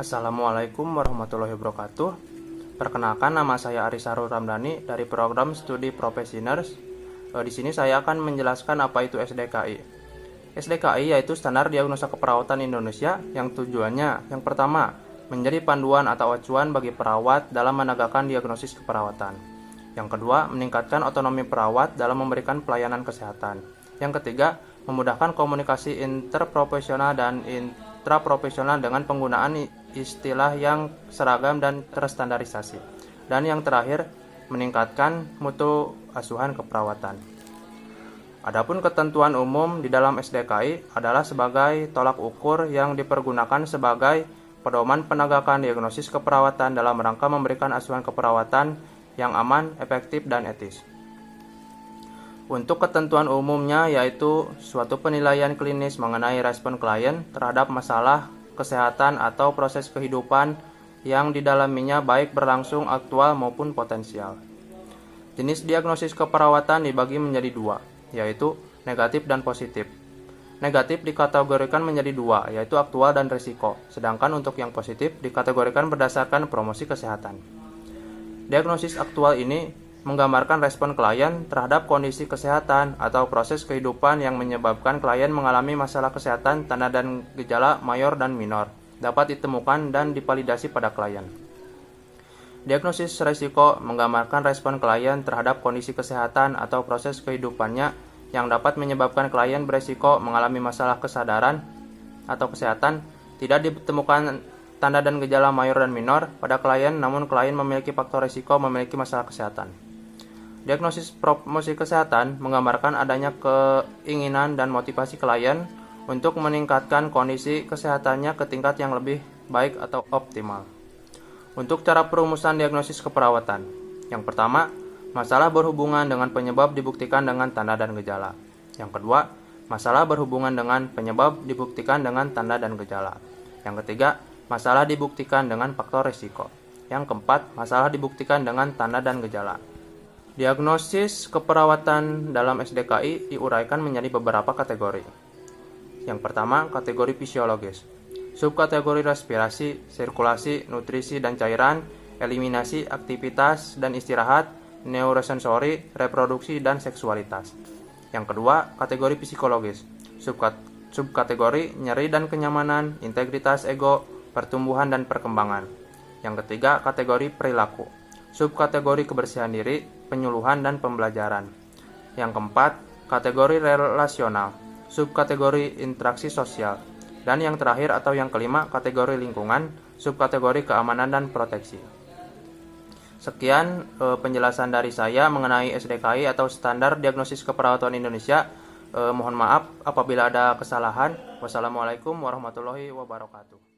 Assalamualaikum warahmatullahi wabarakatuh. Perkenalkan, nama saya Arisarul Ramdhani dari program studi Professioners. Di sini saya akan menjelaskan apa itu SDKI. SDKI yaitu Standar Diagnosa Keperawatan Indonesia yang tujuannya yang pertama, menjadi panduan atau acuan bagi perawat dalam menegakkan diagnosis keperawatan. Yang kedua, meningkatkan otonomi perawat dalam memberikan pelayanan kesehatan. Yang ketiga, memudahkan komunikasi interprofesional dan intraprofesional dengan penggunaan istilah yang seragam dan terstandarisasi. Dan yang terakhir, meningkatkan mutu asuhan keperawatan. Adapun ketentuan umum di dalam SDKI adalah sebagai tolak ukur yang dipergunakan sebagai pedoman penegakan diagnosis keperawatan dalam rangka memberikan asuhan keperawatan yang aman, efektif, dan etis. Untuk ketentuan umumnya yaitu suatu penilaian klinis mengenai respon klien terhadap masalah kesehatan atau proses kehidupan yang didalaminya baik berlangsung aktual maupun potensial. Jenis diagnosis keperawatan dibagi menjadi dua, yaitu negatif dan positif. Negatif dikategorikan menjadi dua, yaitu aktual dan risiko, sedangkan untuk yang positif dikategorikan berdasarkan promosi kesehatan. Diagnosis aktual ini menggambarkan respon klien terhadap kondisi kesehatan atau proses kehidupan yang menyebabkan klien mengalami masalah kesehatan. Tanda dan gejala mayor dan minor dapat ditemukan dan divalidasi pada klien. Diagnosis risiko menggambarkan respon klien terhadap kondisi kesehatan atau proses kehidupannya yang dapat menyebabkan klien beresiko mengalami masalah kesadaran atau kesehatan. Tidak ditemukan tanda dan gejala mayor dan minor pada klien, namun klien memiliki faktor risiko memiliki masalah kesehatan. Diagnosis promosi kesehatan menggambarkan adanya keinginan dan motivasi klien untuk meningkatkan kondisi kesehatannya ke tingkat yang lebih baik atau optimal. Untuk cara perumusan diagnosis keperawatan, yang pertama, masalah berhubungan dengan penyebab dibuktikan dengan tanda dan gejala. Yang kedua, masalah berhubungan dengan penyebab dibuktikan dengan tanda dan gejala. Yang ketiga, masalah dibuktikan dengan faktor risiko. Yang keempat, masalah dibuktikan dengan tanda dan gejala. Diagnosis keperawatan dalam SDKI diuraikan menjadi beberapa kategori. Yang pertama, kategori fisiologis. Subkategori respirasi, sirkulasi, nutrisi dan cairan, eliminasi, aktivitas dan istirahat, neurosensori, reproduksi dan seksualitas. Yang kedua, kategori psikologis. Subkategori nyeri dan kenyamanan, integritas ego, pertumbuhan dan perkembangan. Yang ketiga, kategori perilaku. Subkategori kebersihan diri, penyuluhan dan pembelajaran. Yang keempat, kategori relasional. Subkategori interaksi sosial. Dan yang terakhir atau yang kelima, kategori lingkungan, subkategori keamanan dan proteksi. Sekian penjelasan dari saya mengenai SDKI atau Standar Diagnosis Keperawatan Indonesia. Mohon maaf apabila ada kesalahan. Wassalamualaikum warahmatullahi wabarakatuh.